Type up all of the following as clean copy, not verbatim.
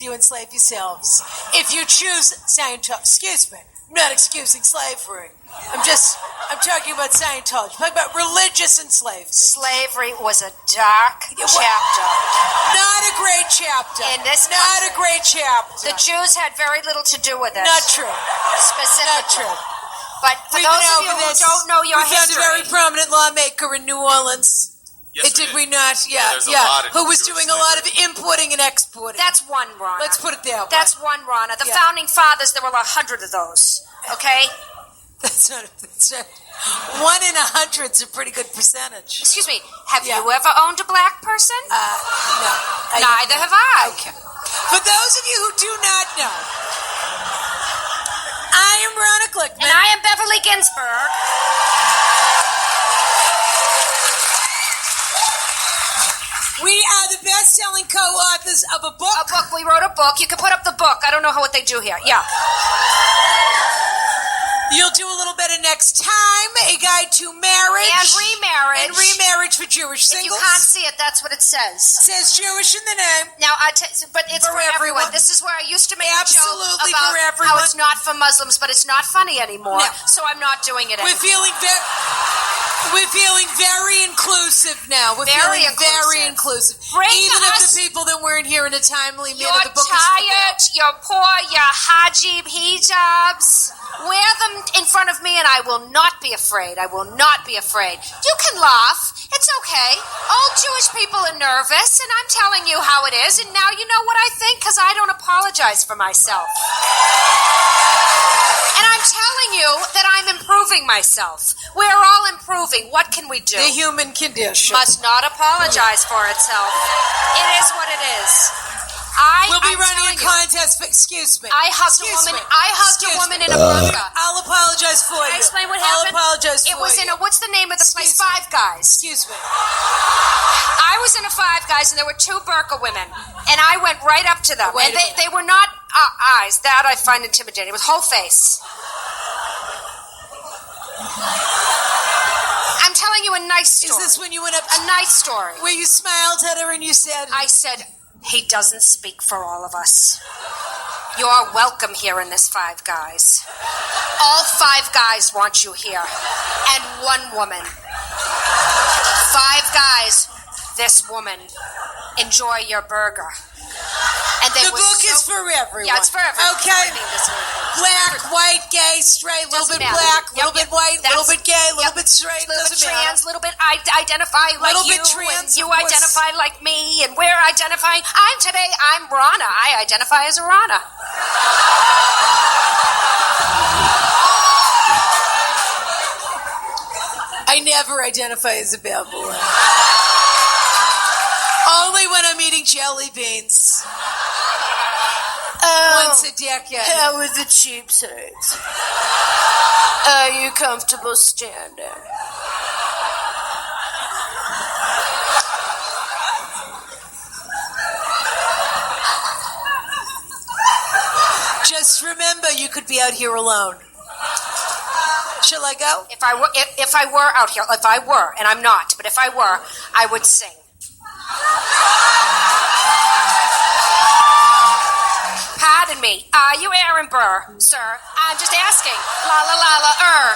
you enslave yourselves. If you choose Scientology, excuse me, I'm not excusing slavery. I'm talking about Scientology. I'm talking about religious enslavement. Slavery was a dark chapter. Not a great chapter. In this not country, a great chapter. The Jews had very little to do with it. Not true. Specifically. Not true. But for We've those been of over you who this. don't know your we found history, a very prominent lawmaker in New Orleans. Yes, Did we not? Yeah, there's a lot of Who was Jewish doing a lot of importing and exporting. that's one, Ronna. Let's put it that way. That's one, Ronna. The Yeah. founding fathers, there were 100 of those. Okay? That's not 1 in 100's a pretty good percentage. Excuse me. Have Yeah. you ever owned a black person? No. Neither have I. Okay. For those of you who do not know, I am Ronna Glickman. And I am Beverly Ginsburg. We are the best-selling co-authors of a book. A book. We wrote a book. You can put up the book. I don't know what they do here. Yeah. You'll do a little bit of Next Time, a guide to marriage. And remarriage. And remarriage for Jewish If singles. you can't see it, that's what it says. Says Jewish in the name. Now, but it's For for everyone. everyone. This is where I used to make Absolutely a joke for about everyone. how it's not for Muslims, but it's not funny anymore. No. So I'm not doing it We're anymore. feeling very inclusive now. We're Very feeling very inclusive. Bring Even us- of the people that weren't here in a timely You're manner. The book tired, you're poor, you're hajib, hijabs. Wear them in front of me and I will not be afraid. I will not be afraid. You can laugh. It's okay. Old Jewish people are nervous and I'm telling you how it is and now you know what I think because I don't apologize for myself. And I'm telling you that I'm improving myself. We're all improving. What can we do? The human condition. Must not apologize for itself. It is what it is. We'll be I'm running a telling you, contest. Excuse me. I hugged a Excuse woman. me. I hugged Excuse a woman me. in a burqa. I'll apologize for Can I you. explain what I'll happened? apologize for It was you. in a, what's the name of the place? Excuse me. Five Guys. Excuse me. I was in a Five Guys and there were two burqa women. And I went right up to them. Wait And a minute. they were not eyes. That I find intimidating. It was whole face. I'm telling you a nice story. Is this when you went up? A nice story. Where you smiled at her and you said, I said, he doesn't speak for all of us. You're welcome here in this Five Guys. All five guys want you here. And one woman. Five guys, this woman. Enjoy your burger. And they the were book so- is for everyone. Yeah, it's for everyone. Okay. I mean, this one. Black, white, gay, straight, little Doesn't bit matter. black, Yep, little bit yep. white, little That's- bit gay, little yep. bit straight. Little bit Doesn't trans, matter. little bit I identify like Little you, bit trans, and you of course. identify like me, and we're identifying. I'm Ronna. I identify as a Ronna. I never identify as a Babylon. Only when I'm eating jelly beans. Once a decade. How are the cheap seats? Are you comfortable standing? Just remember, you could be out here alone. Shall I go? If I were out here, if I were, and I'm not, but if I were, I would sing. Pardon me. Are you Aaron Burr, sir? I'm just asking. La la la la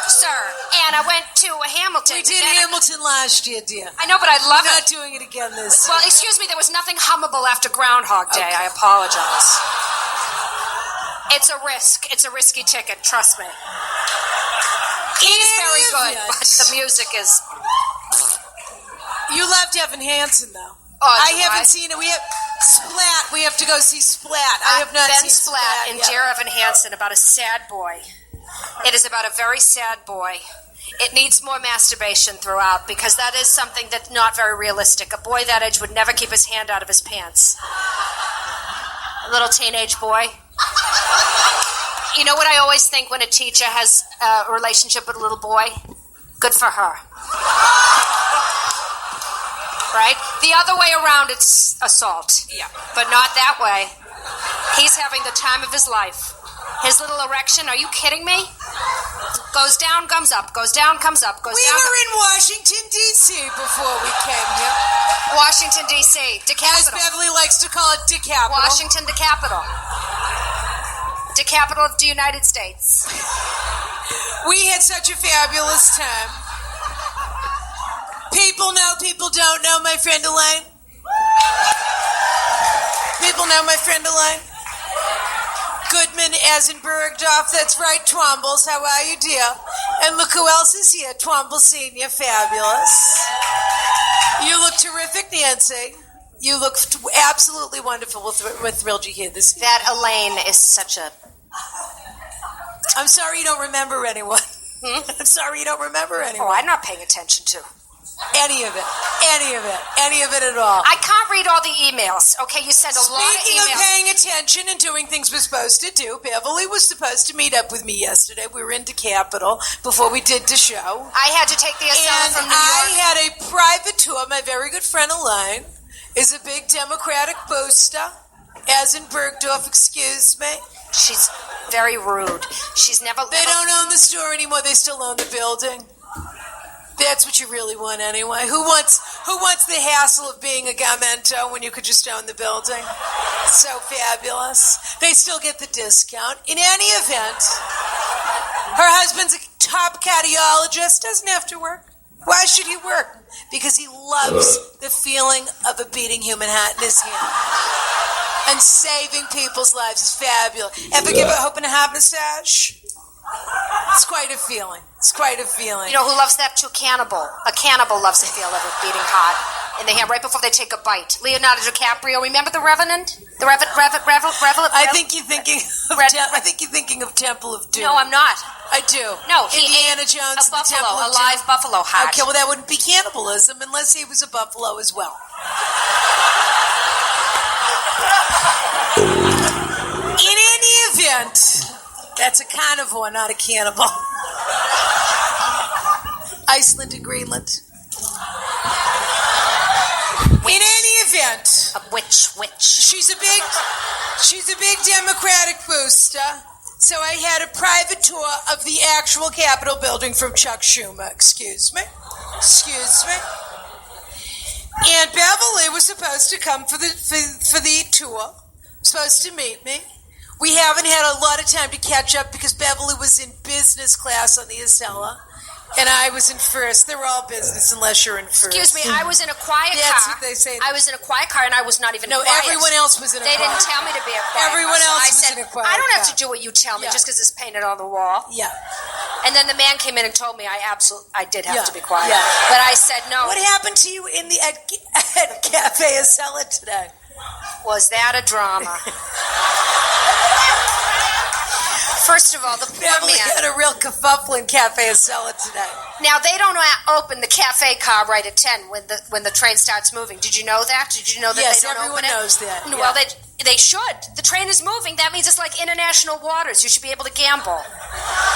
sir. And I went to Hamilton. We did and Hamilton last year, dear. I know, but I'd love We're not it. doing it again this Well, excuse me, there was nothing hummable after Groundhog Day. I apologize. It's a risk. It's a risky ticket, trust me. It is very good, but the music is... You loved Evan Hansen, though. Oh, I do haven't seen it. We have Splat. We have to go see Splat. I have not Ben seen Splat and yet. Dear Evan Hansen about a sad boy. It is about a very sad boy. It needs more masturbation throughout because that is something that's not very realistic. A boy that age would never keep his hand out of his pants. A little teenage boy. You know what I always think when a teacher has a relationship with a little boy? Good for her. Right? The other way around, it's assault. Yeah. But not that way. He's having the time of his life. His little erection, are you kidding me? Goes down, comes up, goes down, comes up, goes We down. were in Washington, D.C. before we came here. Washington, D.C., the As capital. Beverly likes to call it, the capital. Washington, the capital. The capital of the United States. We had such a fabulous time. People know, people don't know my friend Elaine. People know my friend Elaine. Goodman, as in Bergdorf. That's right, Twombles. How are you, dear? And look who else is here. Twomble Senior, fabulous. You look terrific, Nancy. You look absolutely wonderful. We're thrilled you're here. That Elaine is such a... I'm sorry you don't remember anyone. I'm sorry you don't remember anyone. Oh, I'm not paying attention to. Any of it at all. I can't read all the emails. Okay, you send a lot of Speaking of emails. paying attention and doing things we're supposed to do, Beverly was supposed to meet up with me yesterday. We were into Capitol before we did the show. I had to take the Acela And from New York. I had a private tour. My very good friend Elaine is a big Democratic booster, as in Bergdorf, excuse me. She's very rude. She's never... They don't own the store anymore. They still own the building. That's what you really want anyway. Who wants the hassle of being a Garmento when you could just own the building? So fabulous. They still get the discount. In any event, her husband's a top cardiologist, doesn't have to work. Why should he work? Because he loves the feeling of a beating human heart in his hand. And saving people's lives is fabulous. Ever give a open heart massage? It's quite a feeling. It's quite a feeling. You know who loves that too? Cannibal. A cannibal loves the feel of it beating hot in the hand right before they take a bite. Leonardo DiCaprio. Remember The Revenant? I think you're thinking of I think you're thinking of Temple of Doom. No, I'm not. I do. No, he Indiana ate Jones, a buffalo, the Temple of a live Doom. buffalo heart. Okay, well that wouldn't be cannibalism unless he was a buffalo as well. In any event, that's a carnivore, not a cannibal. Iceland and Greenland. In any event, A witch. she's a big Democratic booster. So I had a private tour of the actual Capitol building from Chuck Schumer. Excuse me. And Beverly was supposed to come for the tour. Supposed to meet me. We haven't had a lot of time to catch up because Beverly was in business class on the Acela, and I was in first. They're all business unless you're in first. Excuse me, I was in a quiet That's car. what they say. I was in a quiet car and I was not even No, quiet. everyone else was in a They quiet didn't tell car. me to be a quiet Everyone car, so else I was said, in a quiet I don't have car. to do what you tell me Yeah. just because it's painted on the wall. Yeah. And then the man came in and told me I did have Yeah. to be quiet. Yeah. But I said no. What happened to you at Cafe Acela today? Was that a drama? First of all, the poor Beverly man. had a real kerfuffle in Cafe Acela today. Now they don't open the cafe car right at 10 when the train starts moving. Did you know that? Did you know that Yes, they don't everyone open it? knows that, Well, yeah. they should. The train is moving. That means it's like international waters. You should be able to gamble.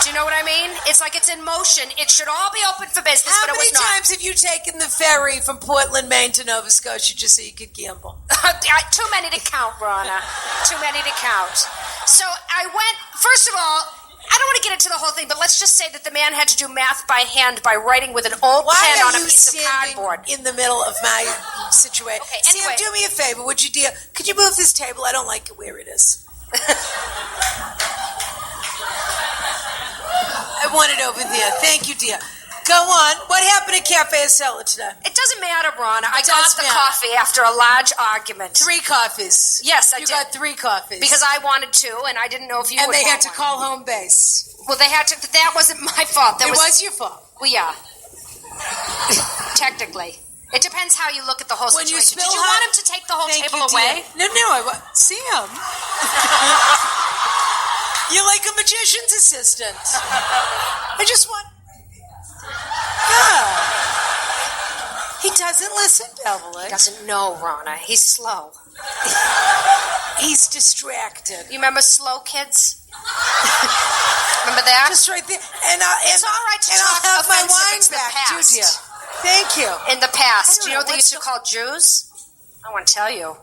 Do you know what I mean? It's like it's in motion. It should all be open for business, How but it many was not. times have you taken the ferry from Portland, Maine to Nova Scotia just so you could gamble? Too many to count, Ronna. Too many to count. So I went, first of all, I don't want to get into the whole thing, but let's just say that the man had to do math by hand by writing with an old Why pen are on a you piece of standing cardboard. in the middle of my situation? Okay, Sam, anyway. do me a favor, would you, dear? Could you move this table? I don't like it where it is. I want it over there. Thank you, dear. Go on. What happened at Cafe Acela today? It doesn't matter, Ronna. I It got does the matter. coffee after a large argument. 3 coffees. Yes, I You did. got 3 coffees. Because I wanted to, and I didn't know if you and would they had want to one. call home base. Well, they had to. That wasn't my fault. That It was your fault. Well, yeah. Technically. It depends how you look at the whole When you situation. spill Did you hot- want him to take the whole Thank table you, dear. away? No, Sam. You're like a magician's assistant. I just want... Yeah. He doesn't listen, Beverly. Doesn't know, Ronna. He's slow. He's distracted. You remember Slow Kids? Remember that? Just right there. It's all right to and talk I'll have my offensive. wine It's the back, too, past. dear. Thank you. In the past. I don't Do you know what know, they used to what's call Jews? I want to tell you.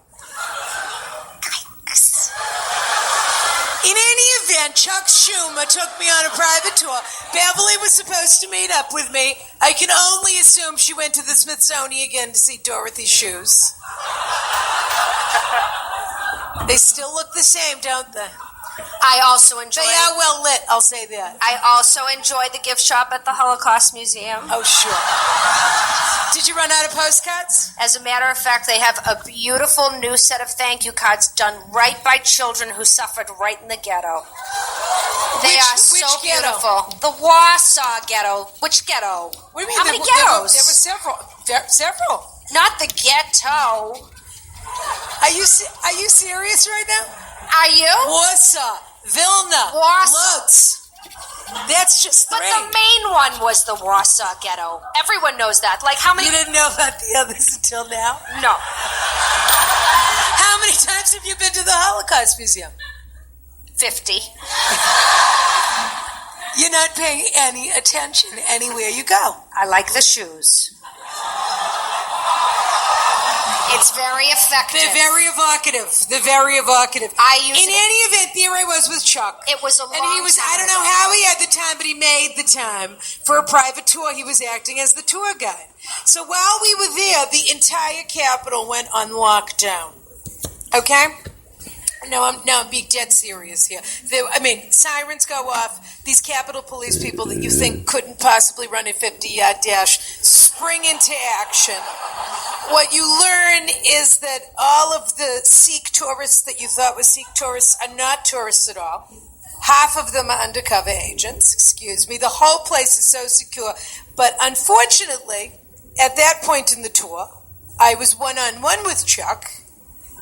In any event, and Chuck Schumer took me on a private tour. Beverly was supposed to meet up with me. I can only assume she went to the Smithsonian again to see Dorothy's shoes. They still look the same, don't they? I also enjoy. They are well lit, I'll say that. I also enjoy the gift shop at the Holocaust Museum. Oh, sure. Did you run out of postcards? As a matter of fact, they have a beautiful new set of thank you cards done right by children who suffered right in the ghetto. They are so ghetto? beautiful. The Warsaw Ghetto. Which ghetto? What do you mean? How many ghettos? There were several. Several. Not the ghetto. Are you serious right now? Are you? Warsaw, Vilna, Warsaw. Lutz. That's just But three. the main one was the Warsaw Ghetto. Everyone knows that. Like how many? You didn't know about the others until now? No. How many times have you been to the Holocaust Museum? 50. You're not paying any attention anywhere you go. I like the shoes. It's very effective. They're very evocative. They're very evocative. In any event, there I was with Chuck. It was a long And he was, time I don't know ago. how he had the time, but he made the time for a private tour. He was acting as the tour guide. So while we were there, the entire Capitol went on lockdown. Okay? No, I'm being dead serious here. Sirens go off. These Capitol Police people that you think couldn't possibly run a 50-yard dash spring into action. What you learn is that all of the Sikh tourists that you thought were Sikh tourists are not tourists at all. Half of them are undercover agents, excuse me. The whole place is so secure. But unfortunately, at that point in the tour, I was one-on-one with Chuck.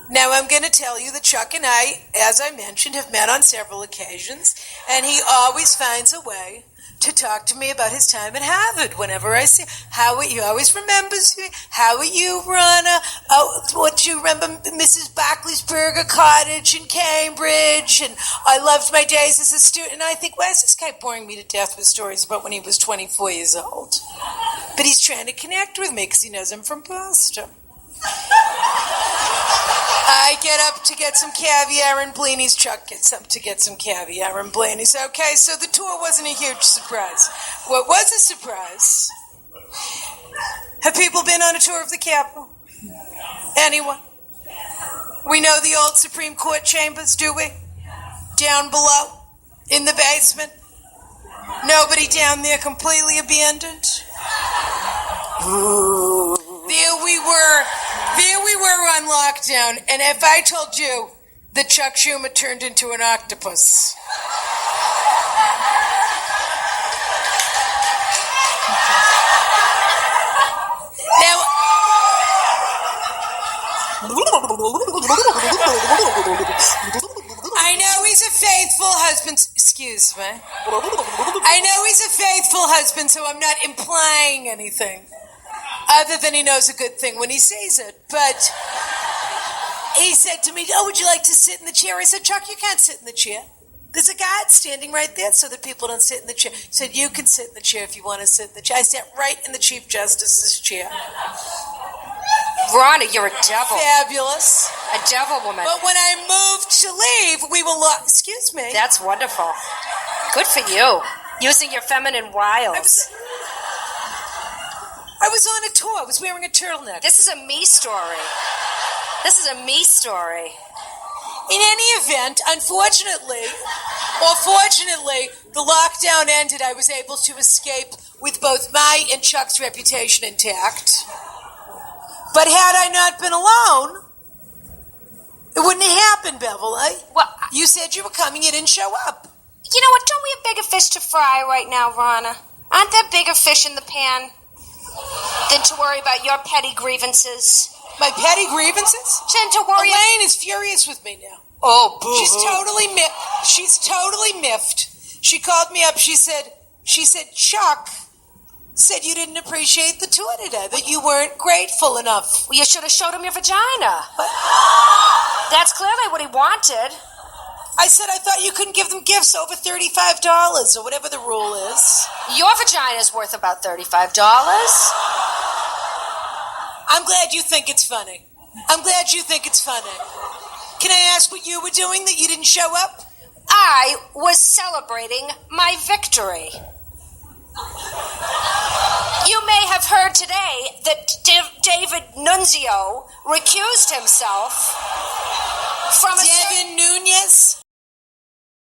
Now, I'm going to tell you that Chuck and I, as I mentioned, have met on several occasions, and he always finds a way to talk to me about his time at Harvard whenever I see him. He always remembers me. How are you, Rana? Oh, what do you remember Mrs. Barclay's Burger Cottage in Cambridge? And I loved my days as a student. And I think, why is this guy boring me to death with stories about when he was 24 years old? But he's trying to connect with me because he knows I'm from Boston. I get up to get some caviar and blinis. Chuck gets up to get some caviar and blinis. Okay, so the tour wasn't a huge surprise. What was a surprise? Have people been on a tour of the Capitol? Anyone? We know the old Supreme Court chambers, do we? Down below, in the basement. Nobody down there, completely abandoned. There we were on lockdown, and if I told you that Chuck Schumer turned into an octopus. Now, I know he's a faithful husband. Excuse me. I know he's a faithful husband, so I'm not implying anything. Other than he knows a good thing when he sees it. But he said to me, oh, would you like to sit in the chair? I said, Chuck, you can't sit in the chair. There's a guy standing right there so that people don't sit in the chair. He said, you can sit in the chair if you want to sit in the chair. I sat right in the Chief Justice's chair. Rhonda, you're a devil. Fabulous. A devil woman. But when I moved to leave, we were excuse me. That's wonderful. Good for you. Using your feminine wiles. I was on a tour. I was wearing a turtleneck. This is a me story. This is a me story. In any event, unfortunately, or fortunately, the lockdown ended. I was able to escape with both my and Chuck's reputation intact. But had I not been alone, it wouldn't have happened, Beverly. Well, you said you were coming. You didn't show up. You know what? Don't we have bigger fish to fry right now, Rana? Aren't there bigger fish in the pan than to worry about your petty grievances? My petty grievances? Than to worry. Elaine is furious with me now. Oh, boo. She's totally miffed. She called me up. She said, Chuck said you didn't appreciate the tour today, that you weren't grateful enough. Well, you should have showed him your vagina. What? That's clearly what he wanted. I said I thought you couldn't give them gifts over $35 or whatever the rule is. Your vagina is worth about $35. I'm glad you think it's funny. Can I ask what you were doing that you didn't show up? I was celebrating my victory. You may have heard today that David Nunzio recused himself from Devin Nunes?